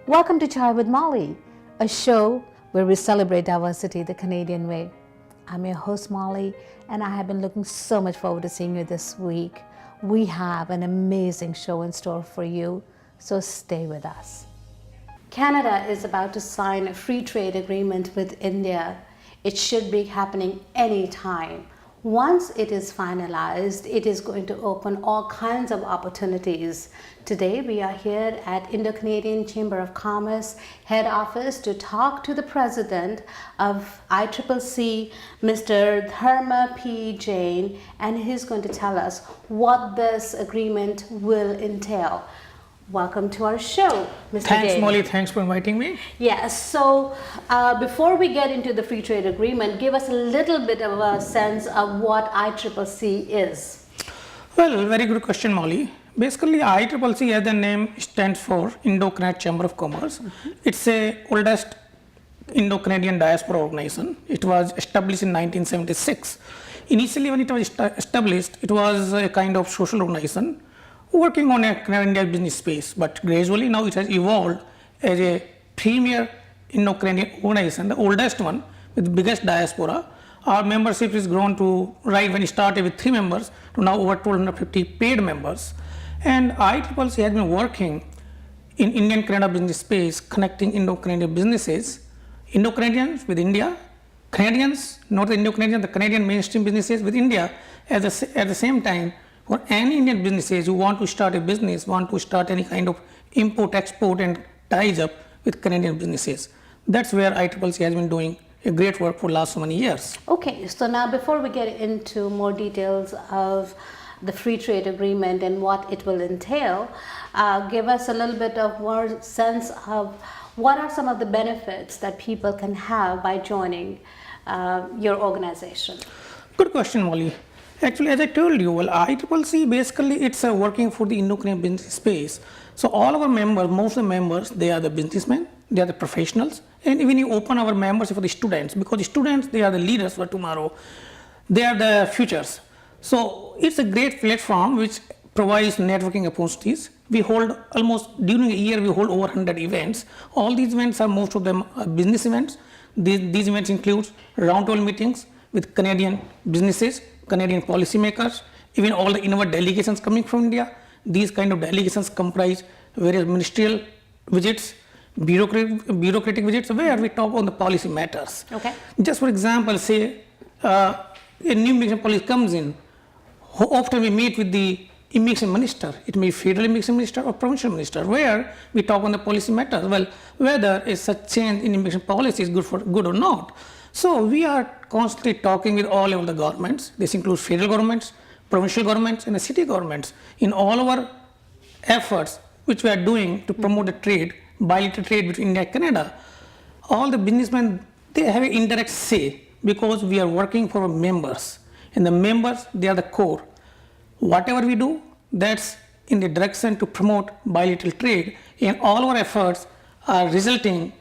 Welcome to Chai with Molly, a show where we celebrate diversity the Canadian way. I'm your host Molly, and I have been looking so much forward to seeing you this week. We have an amazing show in store for you, so stay with us. Canada is about to sign a free trade agreement with India. It should be happening anytime. Once it is finalized, it is going to open all kinds of opportunities. Today, we are here at Indo-Canadian Chamber of Commerce head office to talk to the president of ICCC, Mr. Dharma P. Jain, and he's going to tell us what this agreement will entail. Welcome to our show, Mr. Thanks, Jain. Molly. Thanks for inviting me. Yes, so before we get into the free trade agreement, give us a little bit of a sense of what ICCC is. Well, very good question, Molly. Basically, ICCC, as the name stands for Indo-Canadian Chamber of Commerce. It's the oldest Indo-Canadian diaspora organization. It was established in 1976. Initially, when it was established, it was a kind of social organization working on a Canadian business space, but gradually now it has evolved as a premier Indo-Canadian organization, the oldest one with the biggest diaspora. Our membership has grown to, right when it started with 3 members, to now over 250 paid members. And ICCC has been working in Indian-Canada business space, connecting Indo-Canadian businesses, Indo-Canadians with India, Canadians, not the Indo-Canadian, the Canadian mainstream businesses with India, at the same time. For any Indian businesses who want to start a business, want to start any kind of import, export and ties up with Canadian businesses. That's where ICCC has been doing a great work for last so many years. Okay, so now before we get into more details of the free trade agreement and what it will entail, give us a little bit of more sense of what are some of the benefits that people can have by joining your organization. Good question, Molly. Actually, as I told you, well, ICCC basically it's working for the Indo-Canadian business space. So all our members, most of the members, they are the businessmen, they are the professionals, and even you open our membership for the students, because the students, they are the leaders for tomorrow, they are the futures. So it's a great platform which provides networking opportunities. We hold almost, during a year, we hold over 100 events. All these events are, most of them are business events. These events include roundtable meetings with Canadian businesses, Canadian policymakers, even all the inward delegations coming from India. These kind of delegations comprise various ministerial visits, bureaucratic visits, where we talk on the policy matters. Okay. Just for example, say a new immigration policy comes in, often we meet with the immigration minister. It may be federal immigration minister or provincial minister, where we talk on the policy matters. Well, whether a such change in immigration policy is good or not. So we are constantly talking with all of the governments. This includes federal governments, provincial governments, and the city governments in all our efforts which we are doing to promote the trade, bilateral trade between India and Canada. All the businessmen, they have an indirect say because we are working for our members. And the members, they are the core. Whatever we do, that's in the direction to promote bilateral trade, and all our efforts are resulting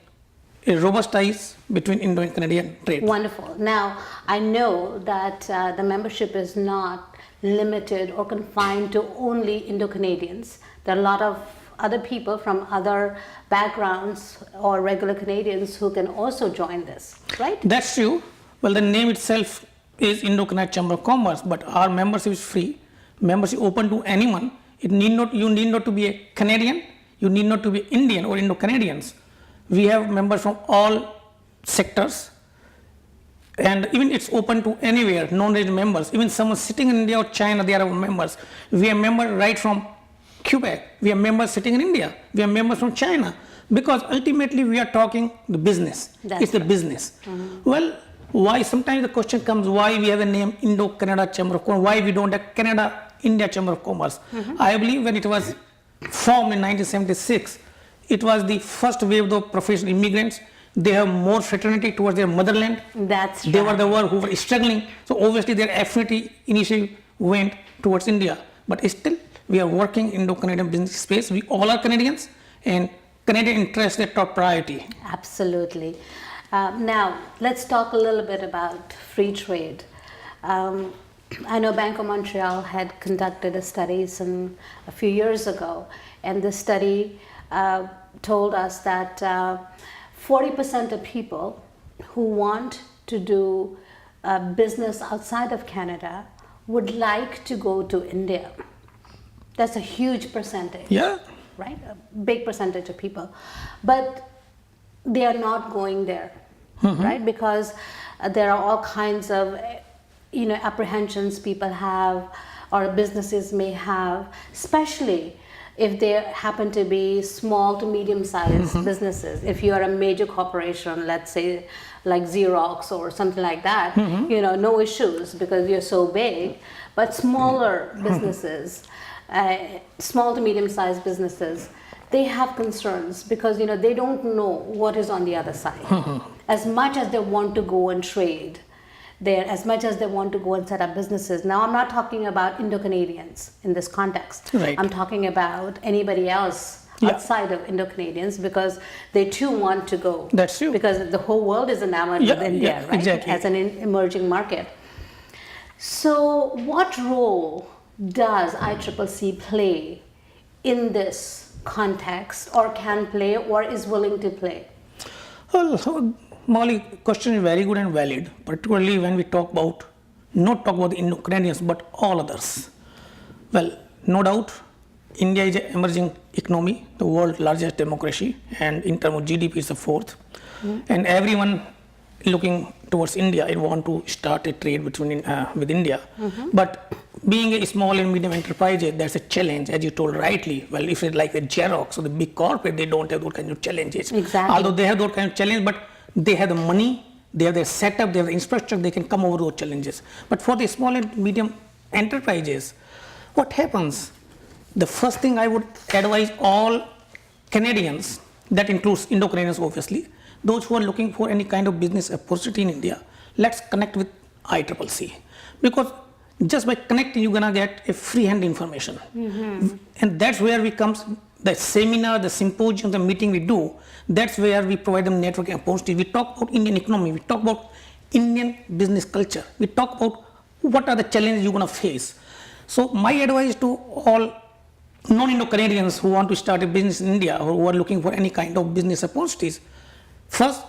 a robust ties between Indo and Canadian trade. Wonderful. Now, I know that the membership is not limited or confined to only Indo-Canadians. There are a lot of other people from other backgrounds or regular Canadians who can also join this, right? That's true. Well, the name itself is Indo-Canadian Chamber of Commerce, but our membership is free. Membership open to anyone. You need not to be a Canadian. You need not to be Indian or Indo-Canadians. We have members from all sectors, and even it's open to anywhere, non-resident members. Even someone sitting in India or China, they are our members. We have members right from Quebec. We have members sitting in India. We have members from China, because ultimately we are talking the business. It's the business. Mm-hmm. Well, why? Sometimes the question comes, why we have a name Indo-Canada Chamber of Commerce? Why we don't have Canada-India Chamber of Commerce? Mm-hmm. I believe when it was formed in 1976, it was the first wave of professional immigrants. They have more fraternity towards their motherland. That's right. They were the ones who were struggling. So obviously their affinity initially went towards India. But still, we are working in Indo-Canadian business space. We all are Canadians, and Canadian interests are top priority. Absolutely. Now, let's talk a little bit about free trade. I know Bank of Montreal had conducted a study a few years ago, and the study told us that 40% of people who want to do business outside of Canada would like to go to India. That's a huge percentage. Yeah. Right? A big percentage of people. But they are not going there, right? Because there are all kinds of, apprehensions people have or businesses may have, especially if they happen to be small to medium-sized businesses. If you are a major corporation, let's say like Xerox or something like that, no issues because you're so big. But smaller businesses, small to medium-sized businesses, they have concerns because they don't know what is on the other side. As much as they want to go and trade there, as much as they want to go and set up businesses. Now, I'm not talking about Indo-Canadians in this context. Right. I'm talking about anybody else outside of Indo-Canadians because they too want to go. That's true. Because the whole world is enamored with India, right? Exactly. As an emerging market. So, what role does ICCC play in this context, or can play, or is willing to play? Well, Molly, question is very good and valid, particularly when we not talk about the Indo-Canadians, but all others. Well, no doubt, India is an emerging economy, the world's largest democracy, and in terms of GDP, it's the fourth. And everyone looking towards India, I want to start a trade with India. But being a small and medium enterprise, that's a challenge, as you told rightly. Well, if it's like a Xerox or the big corporate, they don't have those kind of challenges. Exactly. Although they have those kind of challenges, but they have the money, they have their setup, they have the infrastructure, they can come over those challenges. But for the small and medium enterprises, what happens? The first thing I would advise all Canadians, that includes Indo-Canadians obviously, those who are looking for any kind of business opportunity in India, let's connect with ICCC. Because just by connecting, you're gonna get a free-hand information. And that's where we comes, the seminar, the symposium, the meeting we do, that's where we provide them networking opportunity. We talk about Indian economy, we talk about Indian business culture, we talk about what are the challenges you're gonna face. So my advice to all non-Indo-Canadians who want to start a business in India or who are looking for any kind of business opportunities, first,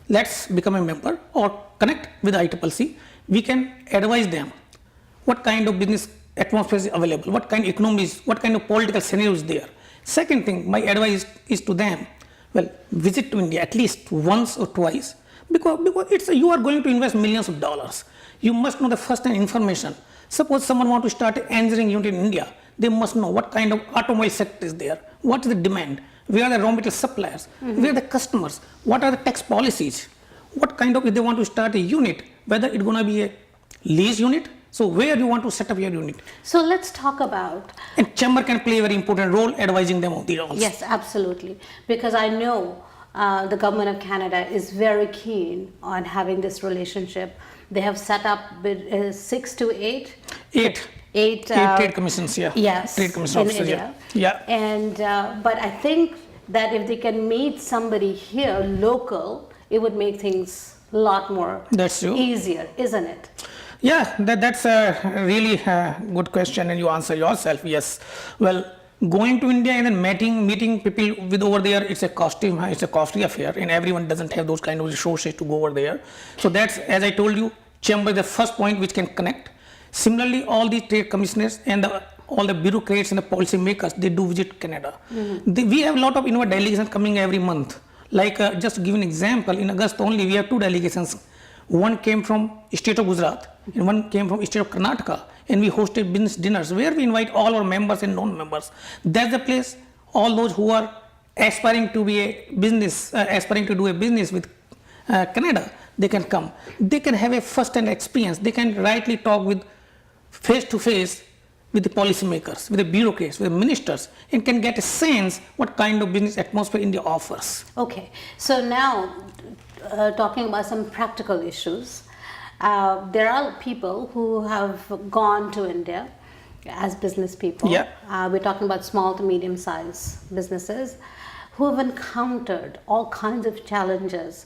let's become a member or connect with ICCC. We can advise them what kind of business atmosphere is available, what kind of economies, what kind of political scenario is there. Second thing, my advice is to them, well, visit to India at least once or twice because you are going to invest millions of dollars. You must know the first-hand information. Suppose someone wants to start an engineering unit in India, they must know what kind of automobile sector is there, what is the demand, where are the raw material suppliers, where are the customers, what are the tax policies, what kind of, if they want to start a unit, whether it's going to be a lease unit, so where you want to set up your unit. So let's talk about... And chamber can play a very important role advising them of the roles. Yes, absolutely. Because I know the government of Canada is very keen on having this relationship. They have set up 6 to 8? Eight trade commissions, Yes, trade commission in officers, India. Yeah. And but I think that if they can meet somebody here, local, it would make things a lot more That's true. easier, isn't it? Yeah, that's a really good question, and you answer yourself. Yes. Well, going to India and then meeting people with over there, it's a costly affair, and everyone doesn't have those kind of resources to go over there. So that's, as I told you, chamber is the first point which can connect. Similarly, all the trade commissioners and all the bureaucrats and the policy makers, they do visit Canada. We have a lot of delegations coming every month. Like just to give an example, in August only we have 2 delegations. One came from state of Gujarat and one came from state of Karnataka, and we hosted business dinners where we invite all our members and non-members. That's the place all those who are aspiring to be a business, aspiring to do a business with Canada, they can come. They can have a first-hand experience. They can rightly talk with face-to-face with the policymakers, with the bureaucrats, with the ministers, and can get a sense what kind of business atmosphere India offers. Okay, so now talking about some practical issues, there are people who have gone to India as business people. Yeah. We're talking about small to medium-sized businesses who have encountered all kinds of challenges,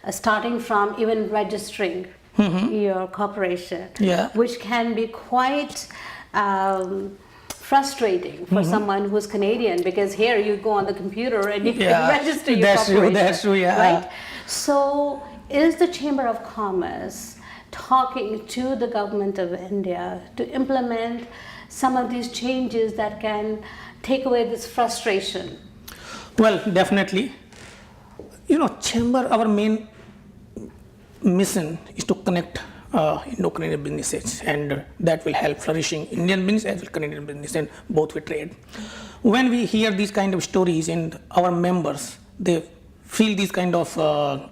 starting from even registering your corporation, Yeah. which can be quite frustrating for someone who's Canadian, because here you go on the computer and you can Yeah, register your that's corporation. true, that's true, yeah. Right? So is the Chamber of Commerce talking to the government of India to implement some of these changes that can take away this frustration? Well, definitely. Chamber, our main mission is to connect Indo-Canadian businesses, and that will help flourishing Indian business as well Canadian business, and both will trade. When we hear these kind of stories and our members, they feel these kind of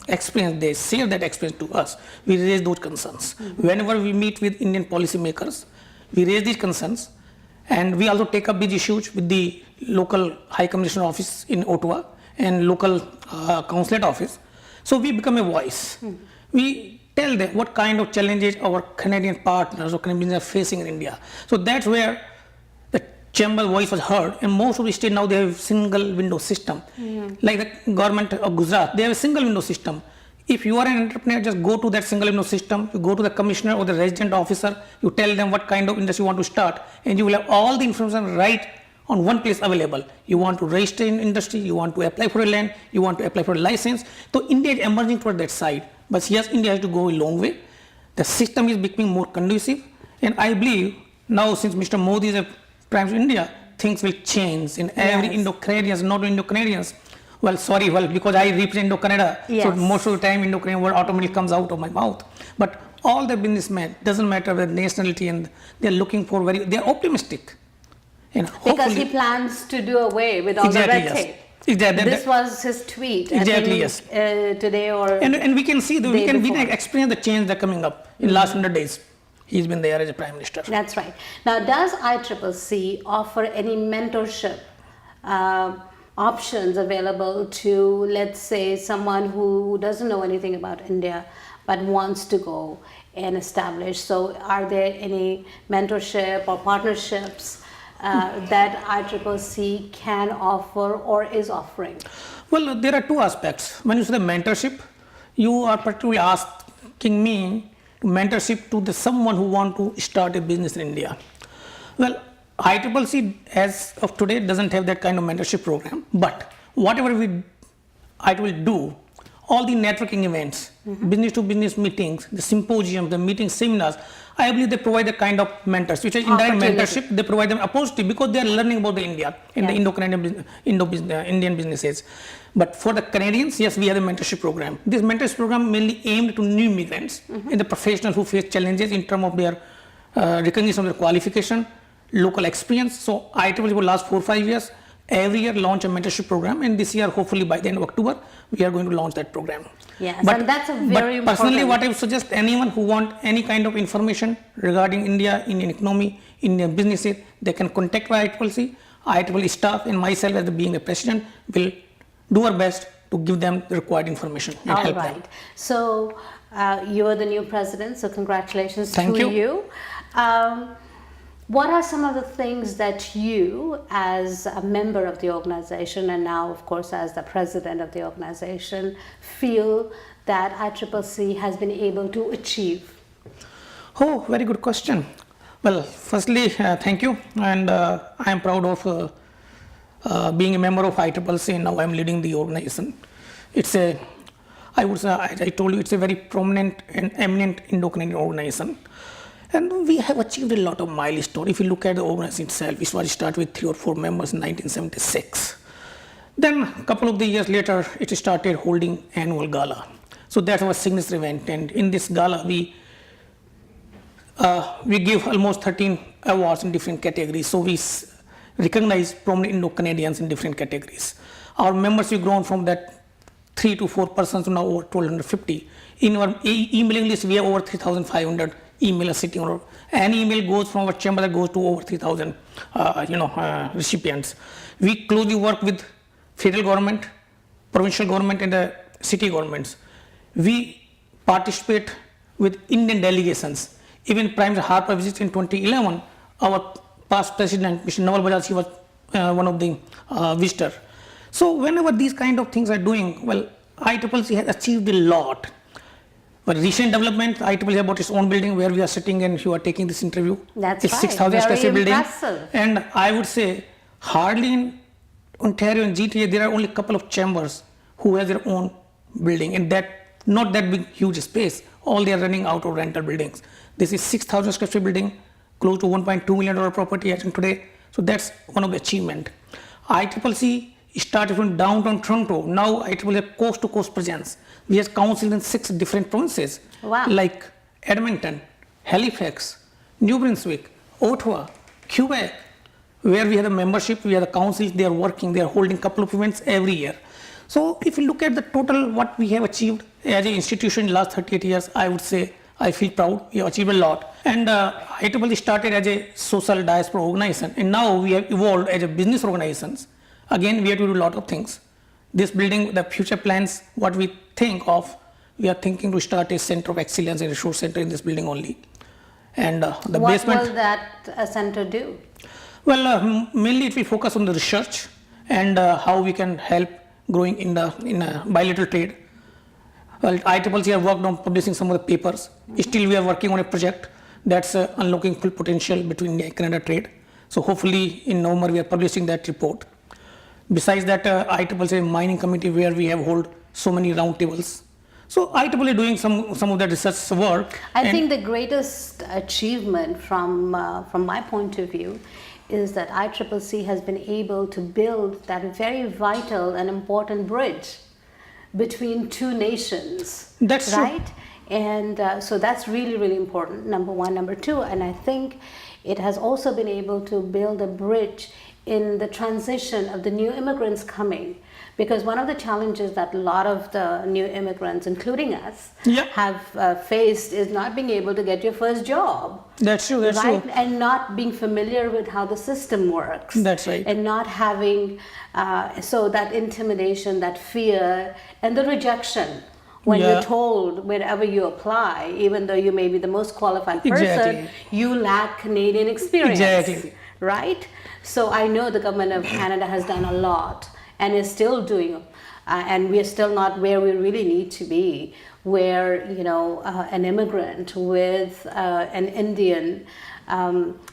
experience, they share that experience to us, we raise those concerns. Whenever we meet with Indian policymakers, we raise these concerns, and we also take up these issues with the local High Commissioner office in Ottawa and local consulate office. So we become a voice. We tell them what kind of challenges our Canadian partners or Canadians are facing in India. So that's where the chamber voice was heard, and most of the states now they have single window system. Like the government of Gujarat, they have a single window system. If you are an entrepreneur, just go to that single window system, you go to the commissioner or the resident officer, you tell them what kind of industry you want to start, and you will have all the information right on one place available. You want to register in industry, you want to apply for a land, you want to apply for a license. So India is emerging toward that side. But yes, India has to go a long way. The system is becoming more conducive, and I believe now since Mr. Modi is a Prime Minister of India, things will change in every Indo-Canadians, not only Indo-Canadians. Because I represent Indo-Canada, so most of the time Indo-Canadian word automatically comes out of my mouth. But all the businessmen, doesn't matter the nationality, and they're looking for they're optimistic. Because he plans to do away with all the red tape. Exactly. This was his tweet. Exactly, I think, today or and we can see we can experience the change that coming up in last 100 days. He's been there as a Prime Minister. That's right. Now, does ICCC offer any mentorship options available to, let's say, someone who doesn't know anything about India but wants to go and establish? So are there any mentorship or partnerships that ICCC can offer or is offering? Well, there are two aspects. When you say mentorship, you are particularly asking me mentorship to someone who want to start a business in India. Well, ICCC as of today doesn't have that kind of mentorship program, but whatever I will do, all the networking events, business to business meetings, the symposiums, the meetings, seminars, I believe they provide the kind of mentors, which is indirect mentorship. They provide them opportunity because they are learning about the India and the Indo-Canadian, Indian businesses. But for the Canadians, yes, we have a mentorship program. This mentorship program mainly aimed to new immigrants and the professionals who face challenges in terms of their recognition of their qualification, local experience. So ICCC will last 4 or 5 years. Every year launch a mentorship program, and this year hopefully by the end of October we are going to launch that program. Yes, and that's a very important. Personally, what I would suggest, anyone who want any kind of information regarding India, Indian economy, Indian businesses, they can contact ICCC. ICCC staff and myself as being the president will do our best to give them the required information and help them. So you are the new president, so congratulations Thank to you. What are some of the things that you, as a member of the organization and now, of course, as the president of the organization, feel that ICCC has been able to achieve? Oh, very good question. Well, firstly, thank you. And I am proud of being a member of ICCC, and now I am leading the organization. It's I would say, I told you, it's a very prominent and eminent Indo-Canadian organization. And we have achieved a lot of milestones. If you look at the organization itself, it was started with 3 or 4 members in 1976. Then a couple of the years later, it started holding annual gala. So that was a signature event. And in this gala, we give almost 13 awards in different categories. So we recognize prominent Indo-Canadians in different categories. Our members have grown from that 3 to 4 persons to now over 1,250. In our emailing list, we have over 3,500 emailers sitting on. Any email goes from our chamber that goes to over 3,000 recipients. We closely work with federal government, provincial government, and the city governments. We participate with Indian delegations. Even Prime Minister Harper visited in 2011. Our past president, Mr. Naval Bajaj, he was one of the visitors. So whenever these kind of things are doing, well, ICCC has achieved a lot. But recent development, IEEE about its own building where we are sitting and you are taking this interview. That's it's right. 6,000 square feet building. Impressive. And I would say hardly in Ontario and GTA there are only a couple of chambers who have their own building, and that not that big huge space. All they are running out of rental buildings. This is 6,000 square feet building, close to $1.2 million property as in today. So that's one of the achievement. ICCC started from downtown Toronto. Now IEEE have coast to coast presence. We have council in 6 different provinces. Wow. Like Edmonton, Halifax, New Brunswick, Ottawa, Quebec, where we have a membership, we have the councils, they are working, they are holding a couple of events every year. So if you look at the total what we have achieved as an institution in the last 38 years, I would say I feel proud. We have achieved a lot. And IEEE started as a social diaspora organization, and now we have evolved as a business organizations. Again, we have to do a lot of things. This building, the future plans, what we think of, we are thinking to start a center of excellence, a resource center in this building only. And the what basement. What will that center do? Well, mainly it will focus on the research and how we can help growing in bilateral trade. Well, ICCC have worked on publishing some of the papers. Still, we are working on a project that's unlocking full potential between India and Canada trade. So hopefully in November we are publishing that report. Besides that, IEEE is a mining committee where we have hold so many roundtables. So IEEE is doing some of that research work. I think the greatest achievement from my point of view is that ICCC has been able to build that very vital and important bridge between two nations. That's right. True. And so that's really, really important, number one. Number two, and I think it has also been able to build a bridge in the transition of the new immigrants coming, because one of the challenges that a lot of the new immigrants, including us, have faced is not being able to get your first job. That's true. That's right? true. And not being familiar with how the system works. That's right. And not having so that intimidation, that fear, and the rejection when you're told wherever you apply, even though you may be the most qualified person, you lack Canadian experience. Exactly. Right? So I know the government of Canada has done a lot and is still doing, and we are still not where we really need to be, where an immigrant with an Indian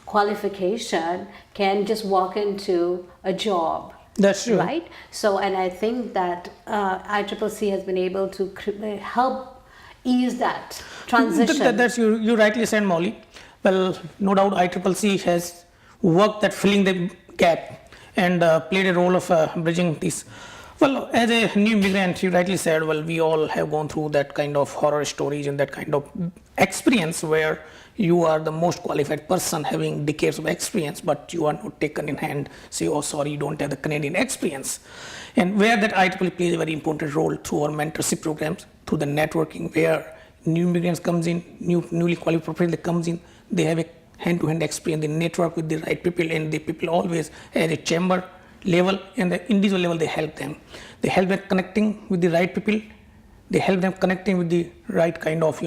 qualification can just walk into a job. That's true. Right? So, and I think that ICCC has been able to help ease that transition. That's you rightly said, Molly. Well, no doubt ICCC has worked at filling the gap and played a role of bridging this. Well, as a new immigrant, you rightly said, well, we all have gone through that kind of horror stories and that kind of experience where you are the most qualified person having decades of experience, but you are not taken in hand, say, oh, sorry, you don't have the Canadian experience. And where that IEEE plays a very important role through our mentorship programs, through the networking, where new immigrants comes in, newly qualified professionals comes in, they have a hand-to-hand experience, they network with the right people, and the people always at a chamber level and the individual level, they help them. They help them connecting with the right people, they help them connecting with the right kind of,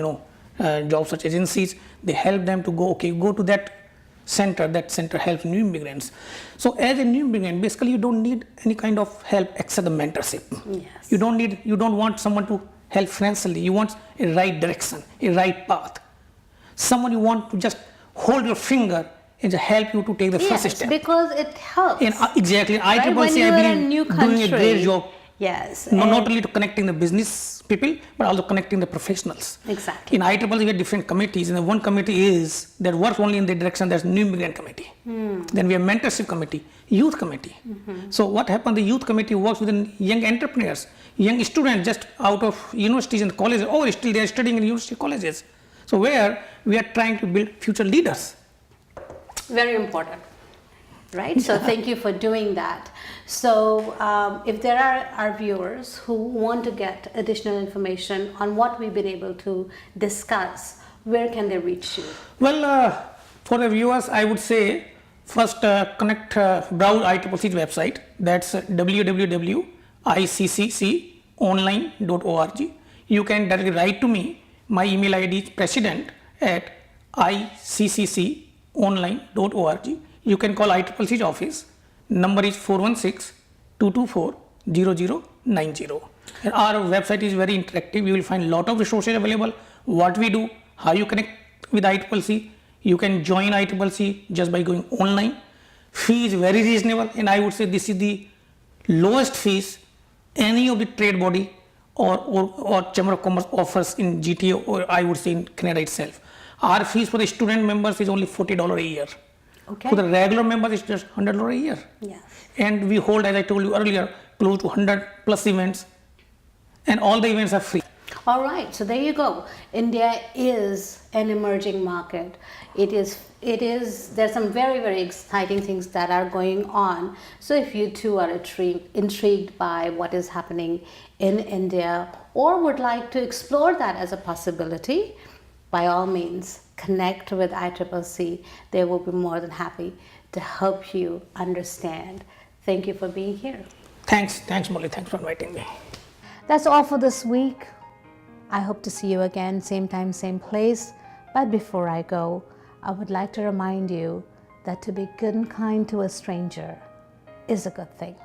job search agencies. They help them to go to that center helps new immigrants. So as a new immigrant, basically you don't need any kind of help except the mentorship. Yes. You don't want someone to help financially. You want a right direction, a right path. Someone you want to just hold your finger and just help you to take the first step. Because it helps. And, exactly. Right? ICCC, I believe, doing a great job. Yes. Not only to connecting the business people, but also connecting the professionals. Exactly. In IEEE, we have different committees, and the one committee is that works only in the direction, that's new immigrant committee. Then we have mentorship committee, youth committee. So what happened, the youth committee works with young entrepreneurs, young students just out of universities and colleges, or still they are studying in university colleges. So where we are trying to build future leaders. Very important. Right? So thank you for doing that. So if there are our viewers who want to get additional information on what we've been able to discuss, where can they reach you? Well, for the viewers, I would say first browse ICCC's website. That's www.iccconline.org. You can directly write to me. My email ID is president@iccconline.org. You can call ICCC's office. Number is 416-224-0090. And our website is very interactive. You will find a lot of resources available what we do, how you connect with ICCC. You can join ICCC just by going online. Fee is very reasonable, and I would say this is the lowest fees any of the trade body or Chamber of Commerce offers in GTA, or I would say in Canada itself. Our fees for the student members is only $40 a year. Okay. For the regular members, it's just $100 a year. Yes. And we hold, as I told you earlier, close to 100 plus events, and all the events are free. All right, so there you go. India is an emerging market. There's some very, very exciting things that are going on. So if you too are intrigued by what is happening in India or would like to explore that as a possibility, by all means, connect with ICCC. They will be more than happy to help you understand. Thank you for being here. Thanks Molly, thanks for inviting me. That's all for this week. I hope to see you again, same time, same place. But before I go, I would like to remind you that to be good and kind to a stranger is a good thing.